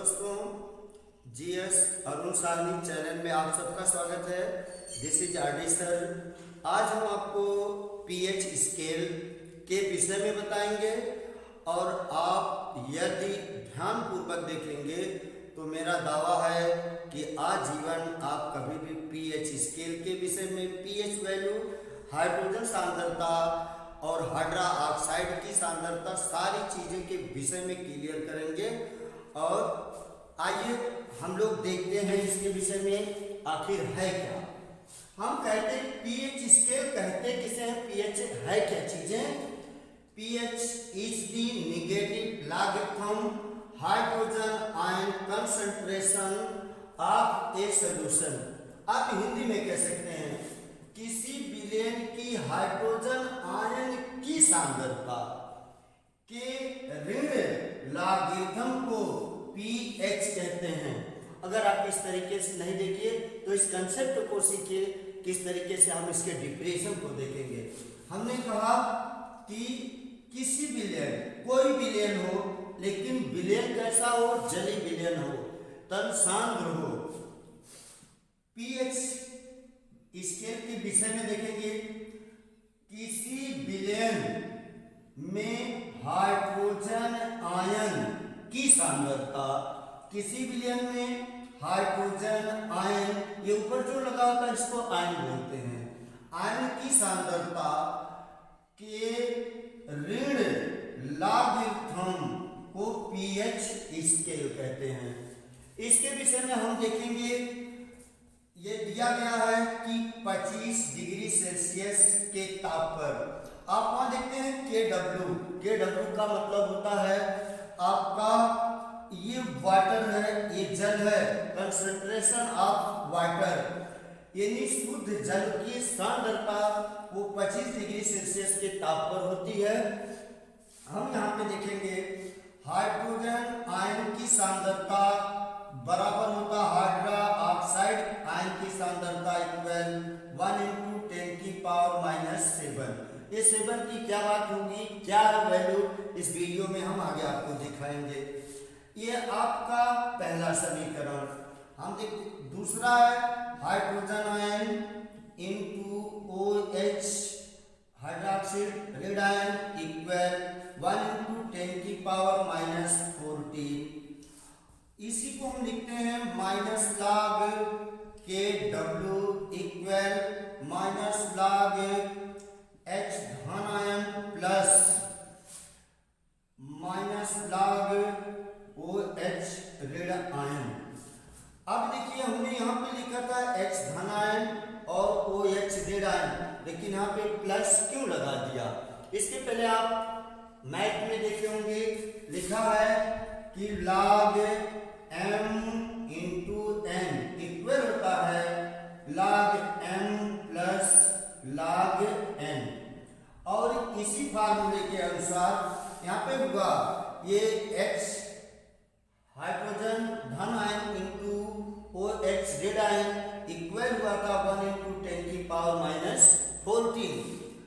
दोस्तों, GS Arun Sahni channel में आप सबका स्वागत है। This is RD sir. आज हम आपको पीएच स्केल के विषय में बताएंगे और आप यदि ध्यानपूर्वक देखेंगे तो मेरा दावा है कि आजीवन आप कभी भी पीएच स्केल के विषय में पीएच वैल्यू, हाइड्रोजन सांद्रता और हाइड्रा ऑक्साइड की सांद्रता सारी चीज़ों के विषय में क्लियर करेंगे। और आइए हम लोग देखते हैं इसके विषय में आखिर है क्या। हम कहते हैं पीएच स्केल, कहते किसे हैं, पीएच है क्या चीजें। PH is the negative logarithm hydrogen ion concentration of A solution. आप हिंदी में कह सकते हैं किसी विलेन की हाइड्रोजन आयन की सांद्रता के ऋण लॉगरिथम को पीएच कहते हैं। अगर आप इस तरीके से नहीं देखिए तो इस कंसेप्ट को सीखिए, किस तरीके से हम इसके डिप्रेशन को देखेंगे। हमने कहा कि किसी विलेन, कोई विलेन हो, लेकिन विलेन कैसा हो, जली विलेन हो, तन सांद्र हो। पीएच स्केल के विषय में देखेंगे किसी विलेन में हाइड्रोजन आयन की सांद्रता, किसी विलेन में हाइड्रोजन आयन, ये ऊपर जो लगा होता है इसको आयन बोलते हैं, आयन की सांद्रता के ऋण लॉगरिथम को पीएच स्केल कहते हैं। इसके विषय में हम देखेंगे, ये दिया गया है कि 25 डिग्री सेल्सियस के ताप पर आप वहां देखते हैं केडब्ल्यू का मतलब होता है आपका, ये वाटर है, ये जल है, कंसंट्रेशन ऑफ वाटर, यानी शुद्ध जल की सांद्रता वो 25 डिग्री सेल्सियस के ताप पर होती है। हम यहाँ पे देखेंगे हाइड्रोजन आयन की सांद्रता बराबर होता हाइड्रा ऑक्साइड आयन की सांद्रता इक्वल 1 × 10⁻⁷। ये 7 की क्या बात होगी, क्या वैल्यू, इस वीडियो में हम आगे आपको दिखाएंगे। ये आपका पहला समीकरण। हम देखते दूसरा है hydrogen ion into OH hydroxyl red ion equal 1 × 10⁻⁴। इसी को हम लिखते हैं -log KW equal -log H धन आयन प्लस -log OH ऋण आयन। अब देखिए हमने यहाँ पे लिखा था H धन आयन और OH ऋण आयन, लेकिन यहाँ पे प्लस क्यों लगा दिया। इसके पहले आप मैथ में देखे होंगे, लिखा है कि log m × n इक्वल होता है log m plus log n। और इसी फार्मूले के अनुसार यहाँ पे होगा ये H हाइड्रोजन धन आयन इनटू OH ऋण आयन इक्वल हुआ था 1 × 10⁻⁴।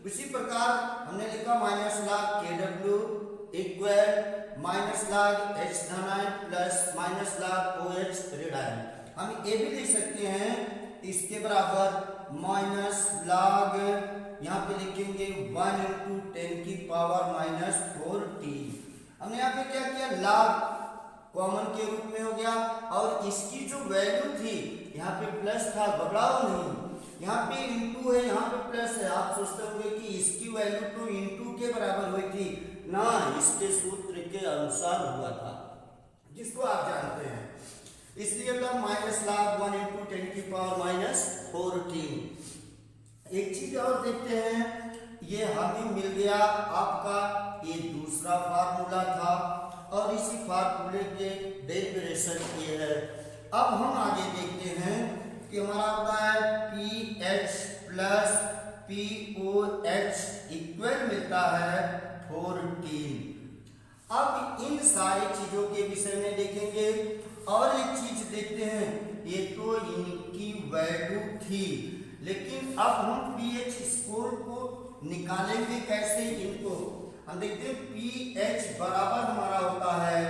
उसी प्रकार हमने लिखा -log KW equal -log H धन आयन प्लस -log OH ऋण आयन। हम ये भी लिख सकते हैं इसके बराबर -log, यहाँ पे लिखेंगे 1 × 10⁻⁴। हमने यहाँ पे क्या किया, log कॉमन के रूप में हो गया और इसकी जो वैल्यू थी यहाँ पे प्लस था, घबराओ नहीं, यहाँ पे इंटू है, यहाँ पे प्लस है। आप सोचते होंगे कि इसकी वैल्यू तो इंटू के बराबर हुई थी ना, इसके सूत्र के अनुसार हुआ था जिसको आप जानते हैं, इसलिए था -log 1 × 10⁻⁴। एक चीज और देखते हैं, ये हमें मिल गया आपका ये दूसरा फार्मूला था और इसी फार्मूले के डेरिवेशन ये है। अब हम आगे देखते हैं कि हमारा होता है PH प्लस POH इक्वल मिलता है 14। अब इन सारी चीजों के विषय में देखेंगे और एक चीज देखते हैं, ये तो इनकी वैल्यू थी, लेकिन अब हम पीएच स्कोर को निकालेंगे कैसे। इनको हम देखते हैं पीएच बराबर हमारा होता है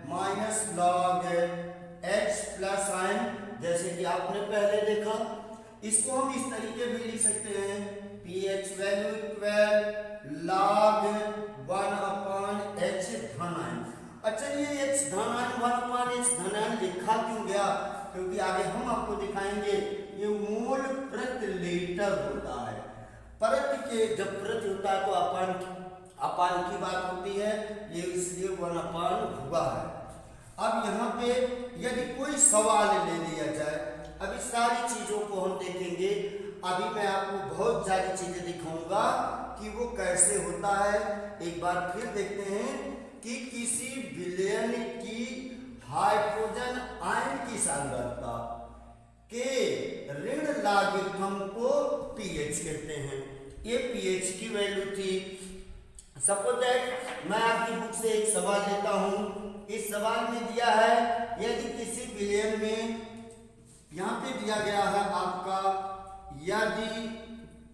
minus log H plus ion, जैसे कि आपने पहले देखा। इसको हम इस तरीके भी लिख सकते हैं, pH value equal log 1/H धन आयन। अच्छा, ये H धन आयन 1/H धन आयन लिखा क्यों गया? क्योंकि आगे हम आपको दिखाएंगे ये मोल प्रति लीटर होता है। परत के जब प्रति होता है तो अपान की बात होती है, ये इसलिए 1/, हुआ है। अब यहाँ पे यदि कोई सवाल ले लिया जाए, अभी सारी चीजों को हम देखेंगे। अभी मैं आपको बहुत सारी चीजें दिखाऊंगा कि वो कैसे होता है। एक बार फिर देखते हैं कि किसी विलयन की हाइड्रोजन आयन की सांद्रता के ऋण लागिकम को pH कहते हैं। ये pH की वैल्यू थी। सपोज दैट मैं आपकी बुक से एक सवाल लेता हूं। इस सवाल में दिया है, यदि किसी विलयन में, यहां पे दिया गया है आपका, यदि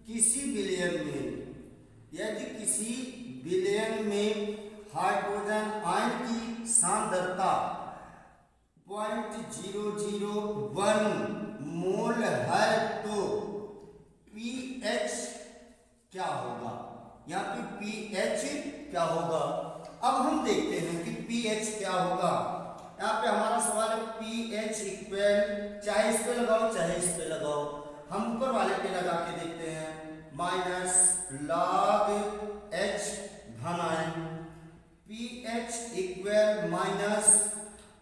किसी विलयन में हाइड्रोजन आयन की सांद्रता 0.001 मोल है तो pH क्या होगा? यहाँ पे pH क्या होगा? अब हम देखते हैं कि pH क्या होगा। यहाँ पे हमारा सवाल है pH इक्वल, चाहे इस पे लगाओ चाहे इस पे लगाओ, हम ऊपर वाले पे लगा के देखते हैं, माइनस log H धन आयन, pH इक्वल माइनस।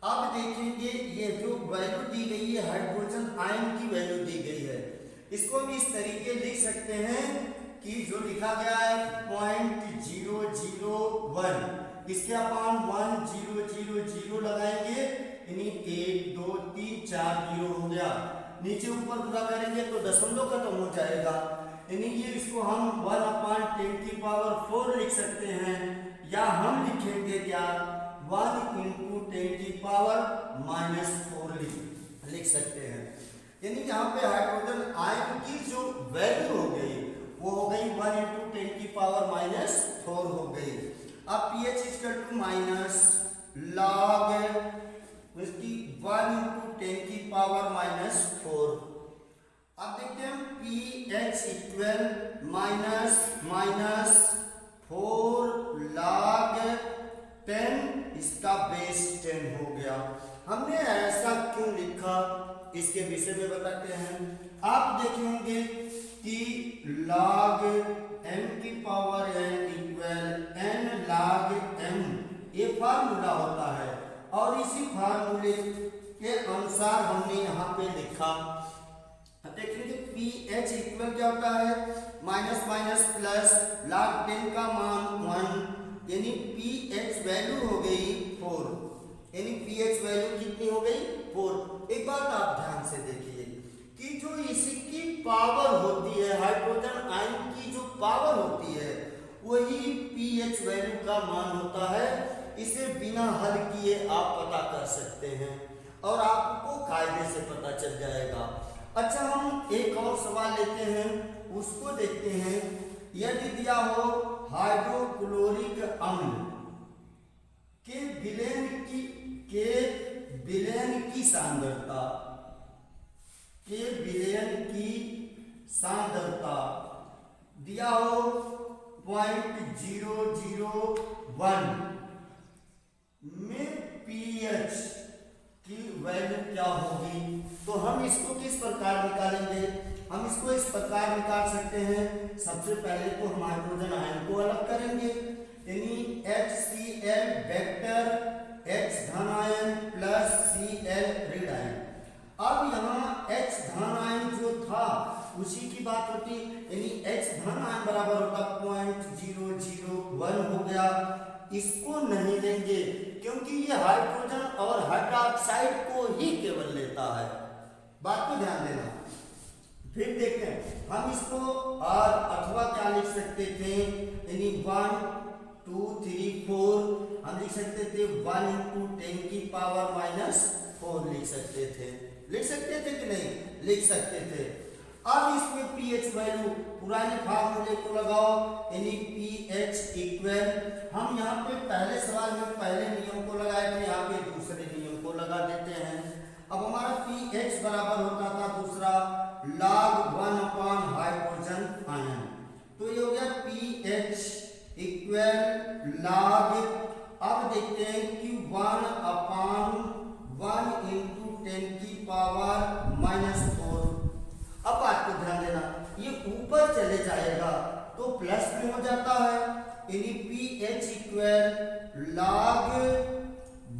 अब देखेंगे ये जो वैल्यू दी गई है, हाइड्रोजन आयन की वैल्यू दी गई है, इसको हम इस तरीके लिख सकते हैं कि जो लिखा गया है 0.001, इसके अपान 1000 लगाएंगे, यानी 1 2 3 4 0 हो गया। नीचे ऊपर पूरा करेंगे तो दशमलव खत्म हो जाएगा, यानी ये इसको हम 1/10⁴ लिख सकते हैं, या हम लिखेंगे क्या, 1 × 10⁻⁻4 लिख सकते हैं। यानी यहाँ पे हाइड्रोजन आयन की जो वैल्यू हो गई वो हो गई 1 × 10⁻⁴ हो गई। अब pH equal to minus log इसकी 1 × 10⁻⁴। अब देखते हैं pH इक्वल -4 log 10, इसका बेस 10 हो गया। हमने ऐसा क्यों लिखा, इसके विषय में बताते हैं। आप देखेंगे कि log m⁴ equal n log m, ये फार्मूला होता है, और इसी फार्मूले के अनुसार हमने यहाँ पे लिखा। देखेंगे pH इक्वल क्या होता है, माइनस माइनस प्लस, log 10 का मान 1, यानी pH वैल्यू हो गई 4, यानी pH वैल्यू कितनी हो गई 4। एक बात आप ध्यान से देखिए कि जो इसकी पावर होती है, हाइड्रोजन आयन की जो पावर होती है, वही pH वैल्यू का मान होता है। इसे बिना हल किए आप पता कर सकते हैं और आपको कायदे से पता चल जाएगा। अच्छा, हम एक और सवाल लेते हैं, उसको देखते हैं। यदि दिया हो हाइड्रोक्लोरिक अम्ल के विलयन की सांद्रता दिया हो 0.001 में pH की वैल्यू क्या होगी, तो हम इसको किस प्रकार निकालेंगे? हम इसको इस प्रकार निकाल सकते हैं। सबसे पहले तो हम हाइड्रोजन आयन को अलग करेंगे, यानी HCl वेक्टर H धन आयन प्लस Cl ऋण आयन। अब यहाँ H धन आयन जो था उसी की बात होती, यानी H धन आयन बराबर होता 0.001 हो गया। इसको नहीं लेंगे क्योंकि ये हाइड्रोजन और हाइड्रोक्साइड को ही केवल लेता है, बात को ध्यान देना। फिर देखते हैं, हम इसको और अथवा क्या लिख सकते थे, यानी 1 2 3 4 हम लिख सकते थे 1 × 10⁻⁻4 लिख सकते थे कि नहीं? लिख सकते थे। अब इसमें pH वैल्यू पुराने फार्मूले को लगाओ, यानी pH इक्वल, हम यहाँ पे पहले सवाल में पहले नियम को लगाए थे, यहाँ पे दूसरे नियम को लगा देते हैं। अब हमारा pH बराबर होता था दूसरा log 1 अपॉन हाइड्रोजन आयन, तो ये हो गया pH इक्वल log, अब देखते हैं कि 1 अपॉन 1 इंटू 10 की पावर -4। अब बात को ध्यान देना, ये ऊपर चले जाएगा तो प्लस में हो जाता है, यानी pH equal log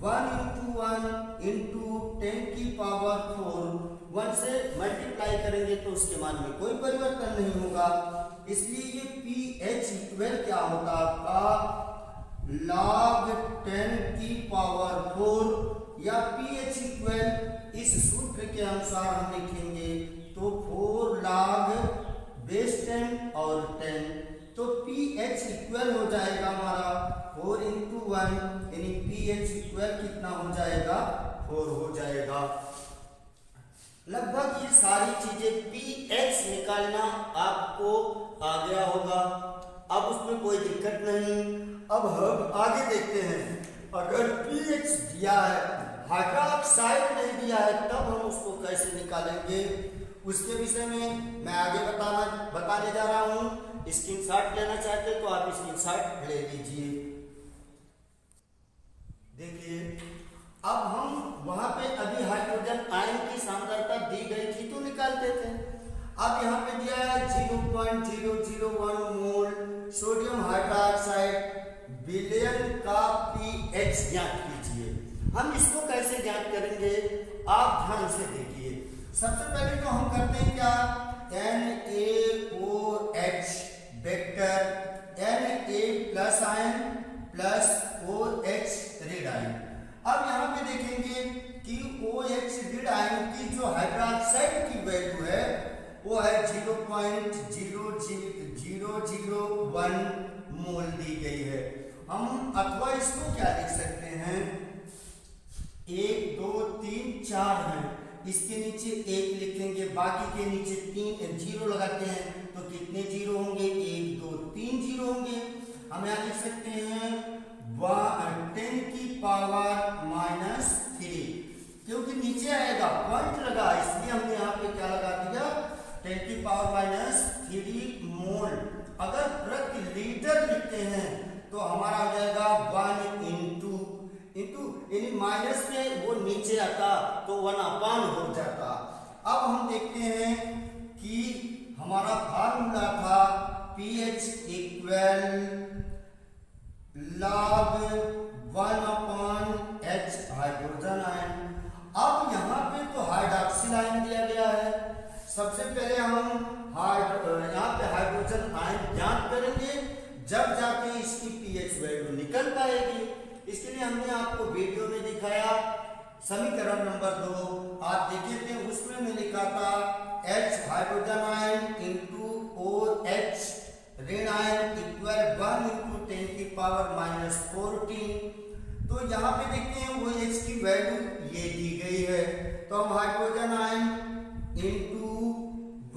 1 into 1 into 10 की पावर 4, 1 से मल्टीप्लाई करेंगे तो उसके मान में कोई परिवर्तन नहीं होगा, इसलिए ये pH इक्वल क्या होता आपका log 10 की पावर 4, या pH इक्वल इस सूत्र के अनुसार हम लिखेंगे तो 4 log बेस 10 और 10, तो pH इक्वल हो जाएगा हमारा 4 इंटू 1, यानी pH इक्वल कितना हो जाएगा 4 हो जाएगा। लगभग ये सारी चीजें pH निकालना आपको आ गया होगा, अब उसमें कोई दिक्कत नहीं। अब हम आगे देखते हैं, अगर pH दिया है, हाइड्रोक्साइड नहीं दिया है, तब हम उसको कैसे निकालेंगे, उसके विषय में मैं आगे बताने जा रहा हूँ। स्क्रीनशॉट लेना चाहते तो आप स्क्रीनशॉट ले लीजिए। देखिए, अब हम वहां पे अभी हाइड्रोजन आयन की सांद्रता दी गई थी तो निकालते थे, अब यहाँ पे दिया है 0.001 मोल सोडियम हाइड्रोक्साइड विलयन का pH ज्ञात कीजिए। हम इसको कैसे ज्ञात करेंगे, आप ध्यान से देखिए। सबसे पहले तो हम करते हैं क्या, NaOH vector, Na plus ion plus OH red ion. अब यहाँ पे देखेंगे कि OH रेड आयन की जो हाइड्रोक्साइड की वैल्यू है वो है 0.00001 मोल दी गई है। हम अथवा इसको क्या लिख सकते हैं, 1 2 3 4 है, इसके नीचे 1 लिखेंगे, बाकी के नीचे 3 जीरो लगाते हैं तो कितने जीरो होंगे, 1 2 3 जीरो होंगे। हम यहाँ लिख सकते हैं 10 की पावर -3, क्योंकि नीचे आएगा पॉइंट लगा, इसलिए हमने यहाँ पे क्या लगा दिया 10 की पावर -3 मोल। अगर प्रति लीटर लिखते हैं तो हमारा हो जाएगा 1 इंटू यानी माइनस में वो नीचे आता तो 1 अपान हो जाता। अब हम देखते हैं कि हमारा फार्मूला था pH equal log 1 upon H hydrogen ion. अब यहाँ पे तो हाइड्रोक्सिल आयन दिया गया है, सबसे पहले हम यहाँ पे हाइड्रोजन आयन ज्ञात करेंगे, जब जाके इसकी pH वैल्यू निकल पाएगी। इसके लिए हमने आपको वीडियो में दिखाया समीकरण नंबर 2, आप देखे थे, उसमें मैं लिखा था H hydrogen ion into OH ऋण आयन इक्वल 1 इंटू 10 की पावर -14। तो यहाँ पे देखते हैं वो H की वैल्यू ये दी गई है, तो हम हाइड्रोजन आयन इंटू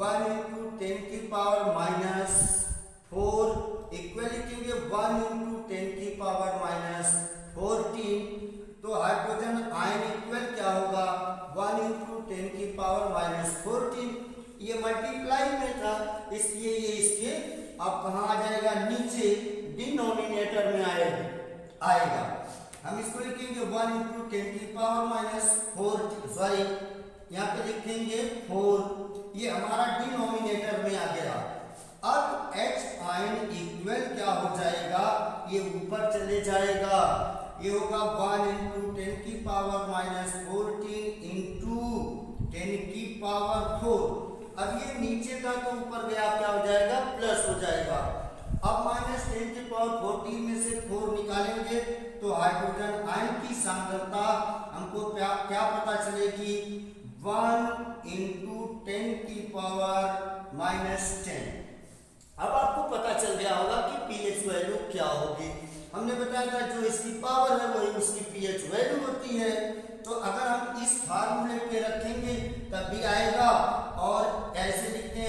1 इंटू 10 की पावर -4 इक्वल लिखेंगे 1 इंटू 10 की पावर -14। तो हाइड्रोजन आयन इक्वल क्या होगा 1 इंटू 10 की पावर -14, ये मल्टीप्लाई में था इसलिए ये इसके अब कहाँ आ जाएगा, नीचे डिनोमिनेटर में आएगा। हम इसको लिखेंगे 1 इंटू 10 की पावर -4, सॉरी यहाँ पे लिखेंगे 4, ये हमारा डिनोमिनेटर में आ गया। अब H आयन इक्वल क्या हो जाएगा, ये ऊपर चले जाएगा, ये होगा 1 इंटू 10 की पावर -14 इंटू 10 की पावर 4। अब ये नीचे था तो ऊपर गया क्या हो जाएगा, प्लस हो जाएगा। अब -10 की पावर 14 में से 4 निकालेंगे तो हाइड्रोजन आयन की सांद्रता हमको क्या पता चलेगी, 1 इंटू 10 की पावर -10। अब आपको पता चल गया होगा कि pH वैल्यू क्या होगी। हमने बताया था जो इसकी पावर है वही उसकी pH वैल्यू होती है, तो अगर हम इस फार्मूले पे रखेंगे तब भी आएगा, और ऐसे लिखते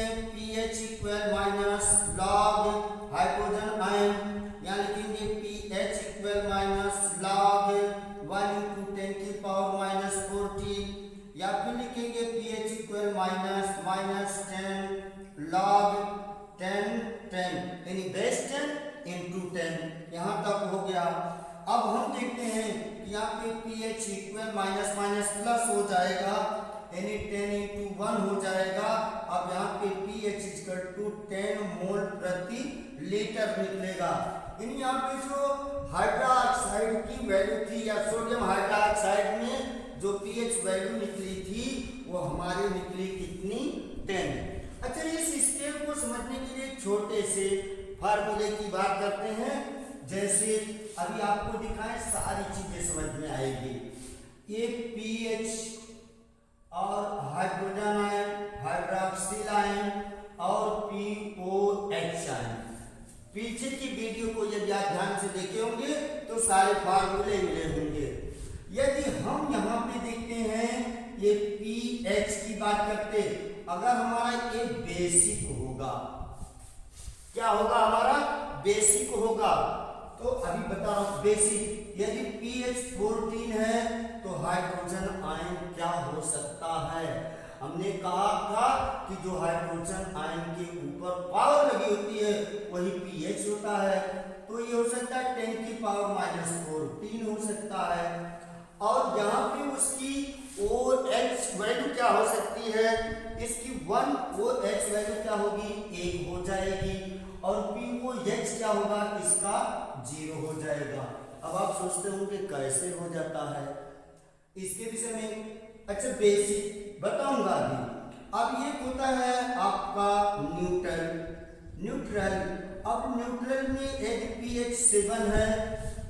14, या फिर लिखेंगे pH इक्वल -10 log 10 यानी बेस 10 इंटू 10, यहाँ तक हो गया। अब हम देखते हैं कि यहाँ पे pH equal minus minus plus हो जाएगा यानी 10 इंटू 1 हो जाएगा। अब यहाँ पे pH इक्वल टू 10 मोल प्रति लीटर निकलेगा। यानी यहाँ पे जो हाइड्रोक्साइड की वैल्यू थी या सोडियम हाइड्रोक्साइड में जो pH वैल्यू निकली थी वो हमारी निकली कितनी 10। अच्छा, इस स्केल को समझने के लिए छोटे से फार्मूले की बात करते हैं। जैसे अभी आपको दिखाएं, सारी चीजें समझ में आएगी। ये pH और हाइड्रोजन आयन, हाइड्रोक्सिल आयन और POH आयन, पीछे की वीडियो को यदि आप ध्यान से देखे होंगे तो सारे फार्मूले मिले होंगे। यदि हम यहाँ पे देखते हैं ये pH की बात करते, अगर हमारा ये बेसिक होगा, क्या होगा हमारा बेसिक होगा, तो अभी बता रहा हूं बेसिक, यदि pH 14 है तो हाइड्रोजन आयन क्या हो सकता है। हमने कहा था कि जो हाइड्रोजन आयन के ऊपर पावर लगी होती है वही pH होता है, तो ये हो सकता है 10 की पावर -14 हो सकता है। और यहाँ पे उसकी OH वैल्यू क्या हो सकती है, इसकी 1 OH वैल्यू क्या होगी 1 हो जाएगी, और POH क्या होगा इसका 0 हो जाएगा। अब आप सोचते होंगे कैसे हो जाता है, इसके विषय में अच्छा बेसिक बताऊंगा अभी। अब ये होता है आपका न्यूट्रल। अब न्यूट्रल में यदि pH 7 है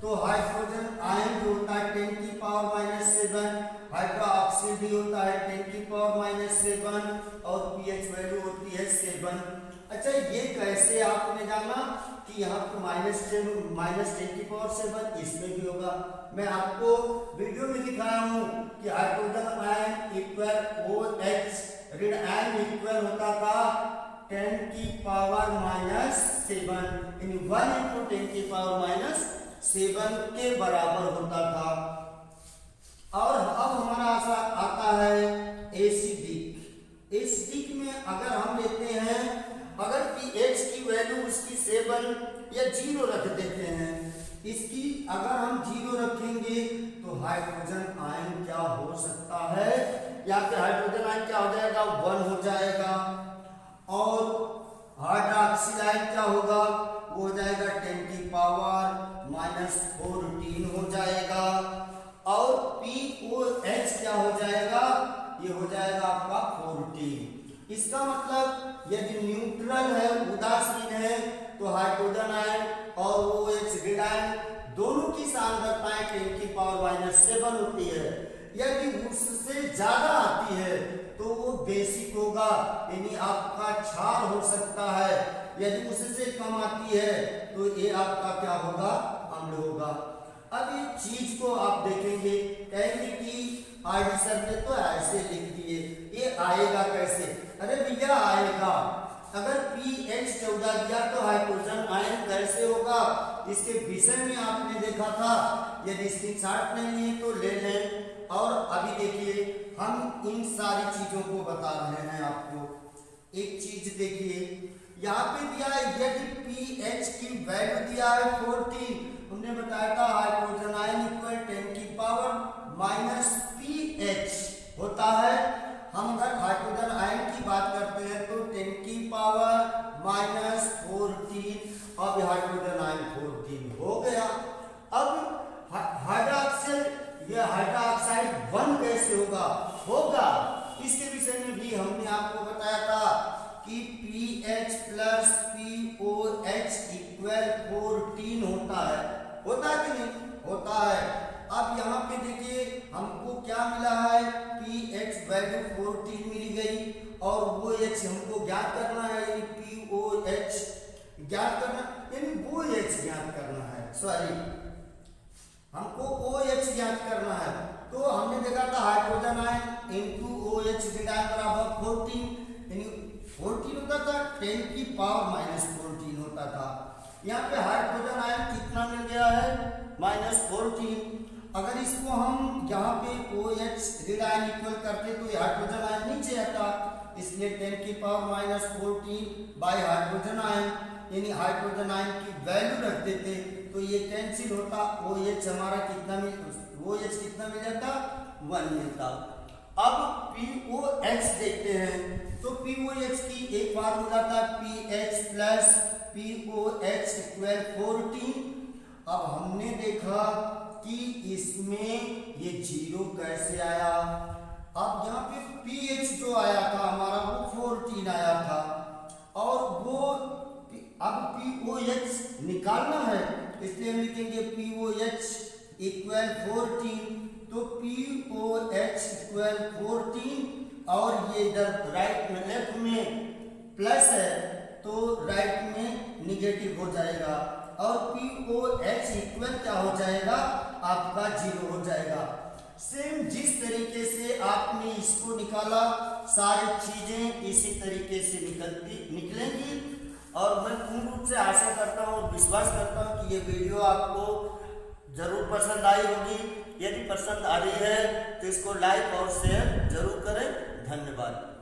तो हाइड्रोजन आयन जो होता है 10 की पावर -7, हाइड्रोक्सिल भी होता है 10 की पावर -7 और pH वैल्यू होती है 7। अच्छा, ये कैसे आपने जाना कि यहाँ पे -10 की पावर 7 इसमें भी होगा। मैं आपको वीडियो में दिखाया हूँ कि हाइड्रोजन आयन इक्वल OH ऋण आयन इक्वल होता था 10 की पावर -7 यानी 1 × 10 की पावर -7 के बराबर होता था। और अब हमारा आता है एसिडिक में अगर हम लेते हैं, अगर pH की वैल्यू उसकी 7 या 0 रख देते हैं, इसकी अगर हम 0 रखेंगे तो हाइड्रोजन आयन क्या हो सकता है, यहाँ पे हाइड्रोजन आयन क्या हो जाएगा 1 हो जाएगा, और हाइड्रोक्सिल आयन क्या होगा वो हो जाएगा 10 की पावर -14 हो जाएगा, और POH क्या हो जाएगा ये हो जाएगा आपका 14। इसका मतलब यदि न्यूट्रल है उदासीन है तो हाइड्रोजन आयन और OH ऋण आयन दोनों की सांद्रताएं 10 की पावर -7 होती है। यदि उससे ज्यादा आती है तो वो बेसिक होगा यानी आपका क्षार हो सकता है, यदि उससे कम आती है तो ये आपका क्या होगा अम्ल होगा। अब एक चीज को आप देखेंगे, कहेंगे कि आरडी सर ने तो ऐसे लिख दिए, ये आएगा कैसे? अरे भैया आएगा, अगर pH 14 दिया तो हाइड्रोजन आयन कैसे होगा, इसके विषय में आपने देखा था। यदि स्क्रीनशॉट नहीं लिए तो ले लें। और अभी देखिए हम इन सारी चीजों को बता रहे हैं आपको। एक चीज देखिए यहाँ पे दिया है, यदि pH की वैल्यू दिया है 14, हमने बताया था हाइड्रोजन आयन इक्वल 10 की पावर -pH होता है। हम अगर हाइड्रोजन आयन की बात करते हैं तो 10 की पावर -14, अब हाइड्रोजन आयन 14 हो गया। अब हाइड्रोक्सिल ये हाइड्रोक्साइड 1 कैसे होगा इसके विषय में भी हमने आपको बताया था कि pH + POH इक्वल 14 होता है कि नहीं होता है। अब यहाँ पे देखिए हमको क्या मिला है, pH वैल्यू 14 मिल गई और OH हमको ज्ञात करना है, यानी POH ज्ञात करना यानी OH ज्ञात करना है, सॉरी हमको OH ज्ञात करना है। तो हमने देखा था हाइड्रोजन आयन इनटू OH बराबर 14 यानी 14 होता था, 10 की पावर -14 होता था। यहाँ पे हाइड्रोजन आयन कितना मिल गया है -14। अगर इसको हम यहाँ पे OH ऋण आयन इक्वल करते तो ये हाइड्रोजन आयन नीचे आता, इसलिए 10⁻⁻14 बाय हाइड्रोजन आयन, यानी हाइड्रोजन आयन की वैल्यू रख देते तो ये कैंसिल होता, OH हमारा कितना मिल जाता, 1 मिलता। अब POH देखते हैं, तो POH की एक फार्मूला था PH प्लस POH इक्वल 14। अब हमने देखा कि इसमें ये 0 कैसे आया। अब यहाँ पे pH जो आया था हमारा वो 14 आया था, और वो अब POH निकालना है, इसलिए हम लिखेंगे POH इक्वल 14, तो POH इक्वल 14, और ये इधर राइट में लेफ्ट में प्लस है तो राइट में निगेटिव हो जाएगा, और POH इक्वल क्या हो जाएगा, आपका 0 हो जाएगा। सेम जिस तरीके से आपने इसको निकाला, सारी चीजें इसी तरीके से निकलेंगी। और मैं पूर्ण रूप से आशा करता हूँ और विश्वास करता हूँ कि ये वीडियो आपको जरूर पसंद आई होगी। यदि पसंद आ रही है तो इसको लाइक और शेयर जरूर करें। धन्यवाद।